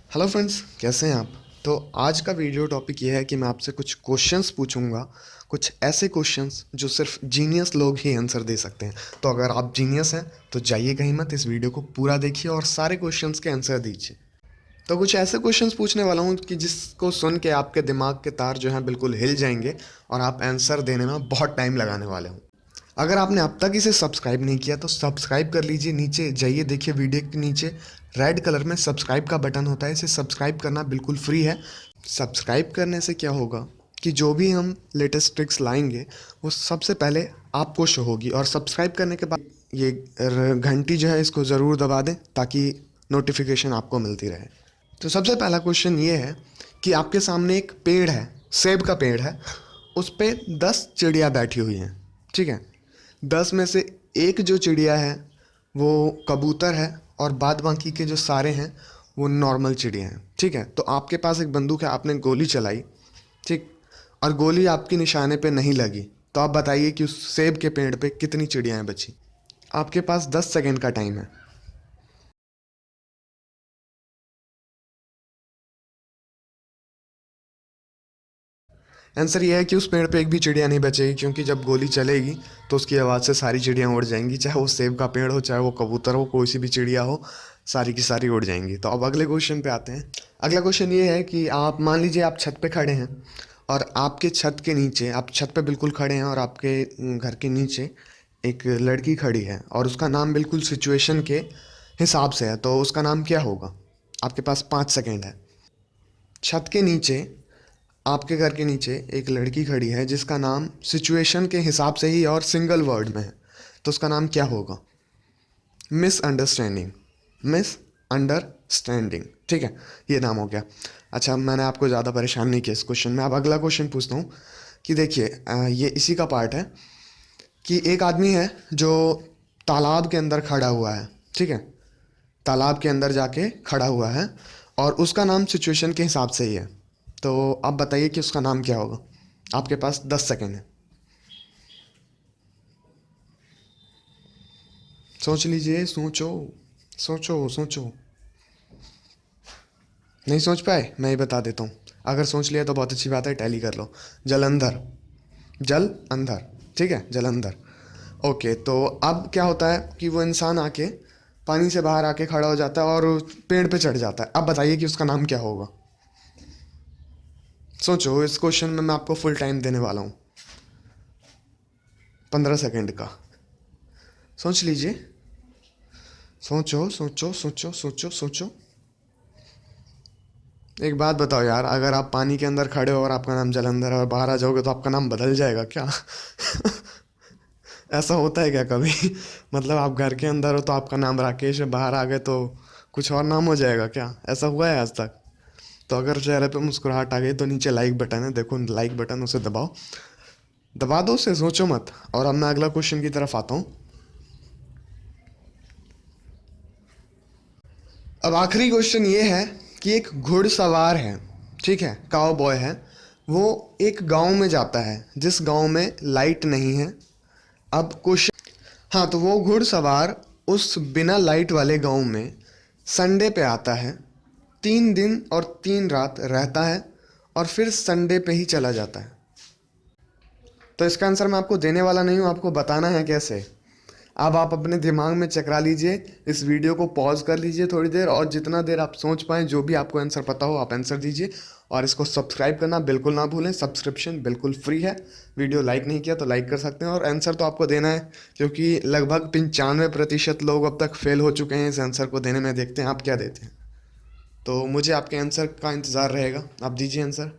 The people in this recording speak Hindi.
हेलो फ्रेंड्स, कैसे हैं आप। तो आज का वीडियो टॉपिक ये है कि मैं आपसे कुछ क्वेश्चंस पूछूंगा, कुछ ऐसे क्वेश्चंस जो सिर्फ जीनियस लोग ही आंसर दे सकते हैं। तो अगर आप जीनियस हैं तो जाइए कहीं मत, इस वीडियो को पूरा देखिए और सारे क्वेश्चंस के आंसर दीजिए। तो कुछ ऐसे क्वेश्चंस पूछने वाला हूँ कि जिसको सुन के आपके दिमाग के तार जो हैं बिल्कुल हिल जाएंगे और आप आंसर देने में बहुत टाइम लगाने वाले हों। अगर आपने अब तक इसे सब्सक्राइब नहीं किया तो सब्सक्राइब कर लीजिए। नीचे जाइए, देखिए वीडियो के नीचे रेड कलर में सब्सक्राइब का बटन होता है, इसे सब्सक्राइब करना बिल्कुल फ्री है। सब्सक्राइब करने से क्या होगा कि जो भी हम लेटेस्ट ट्रिक्स लाएंगे वो सबसे पहले आपको शो होगी। और सब्सक्राइब करने के बाद ये घंटी जो है इसको ज़रूर दबा दें ताकि नोटिफिकेशन आपको मिलती रहे। तो सबसे पहला क्वेश्चन ये है कि आपके सामने एक पेड़ है, सेब का पेड़ है, उस पे 10 चिड़िया बैठी हुई हैं। ठीक है, 10 में से एक जो चिड़िया है वो कबूतर है और बाद बाकी के जो सारे हैं वो नॉर्मल चिड़िया हैं। ठीक है, तो आपके पास एक बंदूक है, आपने गोली चलाई, ठीक, और गोली आपके निशाने पे नहीं लगी। तो आप बताइए कि उस सेब के पेड़ पे कितनी चिड़ियाएँ बची। आपके पास 10 सेकेंड का टाइम है। आंसर ये है कि उस पेड़ पे एक भी चिड़िया नहीं बचेगी, क्योंकि जब गोली चलेगी तो उसकी आवाज़ से सारी चिड़ियाँ उड़ जाएंगी, चाहे वो सेब का पेड़ हो, चाहे वो कबूतर हो, कोई सी भी चिड़िया हो, सारी की सारी उड़ जाएंगी। तो अब अगले क्वेश्चन पे आते हैं। अगला क्वेश्चन ये है कि आप मान लीजिए आप छत पे खड़े हैं और आपके छत के नीचे, आप छत पे बिल्कुल खड़े हैं और आपके घर के नीचे एक लड़की खड़ी है और उसका नाम बिल्कुल सिचुएशन के हिसाब से है। तो उसका नाम क्या होगा। आपके पास 5 सेकेंड है। छत के नीचे, आपके घर के नीचे एक लड़की खड़ी है जिसका नाम सिचुएशन के हिसाब से ही और सिंगल वर्ड में है। तो उसका नाम क्या होगा। Misunderstanding, misunderstanding. ठीक है, ये नाम हो गया। अच्छा, मैंने आपको ज़्यादा परेशान नहीं किया इस क्वेश्चन में। अब अगला क्वेश्चन पूछता हूँ कि देखिए, ये इसी का पार्ट है कि एक आदमी है जो तालाब के अंदर खड़ा हुआ है। ठीक है, तालाब के अंदर जाके खड़ा हुआ है और उसका नाम सिचुएशन के हिसाब से ही है। तो आप बताइए कि उसका नाम क्या होगा। आपके पास 10 सेकेंड है, सोच लीजिए, सोचो सोचो सोचो। नहीं सोच पाए, मैं ही बता देता हूँ। अगर सोच लिया तो बहुत अच्छी बात है, टैली कर लो। जलंधर, जल अंधर। ठीक है, जलंधर। ओके, तो अब क्या होता है कि वो इंसान आके पानी से बाहर आके खड़ा हो जाता है और पेड़ पे चढ़ जाता है। अब बताइए कि उसका नाम क्या होगा। सोचो, इस क्वेश्चन में मैं आपको फुल टाइम देने वाला हूँ, 15 सेकेंड का। सोच लीजिए, सोचो सोचो सोचो सोचो सोचो। एक बात बताओ यार, अगर आप पानी के अंदर खड़े हो और आपका नाम जलंधर है और बाहर आ जाओगे तो आपका नाम बदल जाएगा क्या। ऐसा होता है क्या कभी। मतलब आप घर के अंदर हो तो आपका नाम राकेश है, बाहर आ गए तो कुछ और नाम हो जाएगा क्या। ऐसा हुआ है आज तक। तो अगर चेहरे पे मुस्कुराहट आ गई तो नीचे लाइक बटन है, देखो लाइक बटन, उसे दबाओ, दबा दो उसे, सोचो मत। और अब मैं अगला क्वेश्चन की तरफ आता हूँ। अब आखिरी क्वेश्चन ये है कि एक घुड़सवार है, ठीक है, काउ बॉय है, वो एक गांव में जाता है जिस गांव में लाइट नहीं है। अब क्वेश्चन, हाँ, तो वो घुड़सवार उस बिना लाइट वाले गांव में संडे पे आता है, 3 दिन और 3 रात रहता है और फिर संडे पे ही चला जाता है। तो इसका आंसर मैं आपको देने वाला नहीं हूँ, आपको बताना है कैसे। अब आप अपने दिमाग में चकरा लीजिए, इस वीडियो को पॉज कर लीजिए थोड़ी देर और जितना देर आप सोच पाएँ, जो भी आपको आंसर पता हो आप आंसर दीजिए। और इसको सब्सक्राइब करना बिल्कुल ना भूलें, सब्सक्रिप्शन बिल्कुल फ्री है। वीडियो लाइक नहीं किया तो लाइक कर सकते हैं और आंसर तो आपको देना है, क्योंकि लगभग 95% लोग अब तक फेल हो चुके हैं इस आंसर को देने में। देखते हैं आप क्या देते हैं। तो मुझे आपके आंसर का इंतज़ार रहेगा, आप दीजिए आंसर।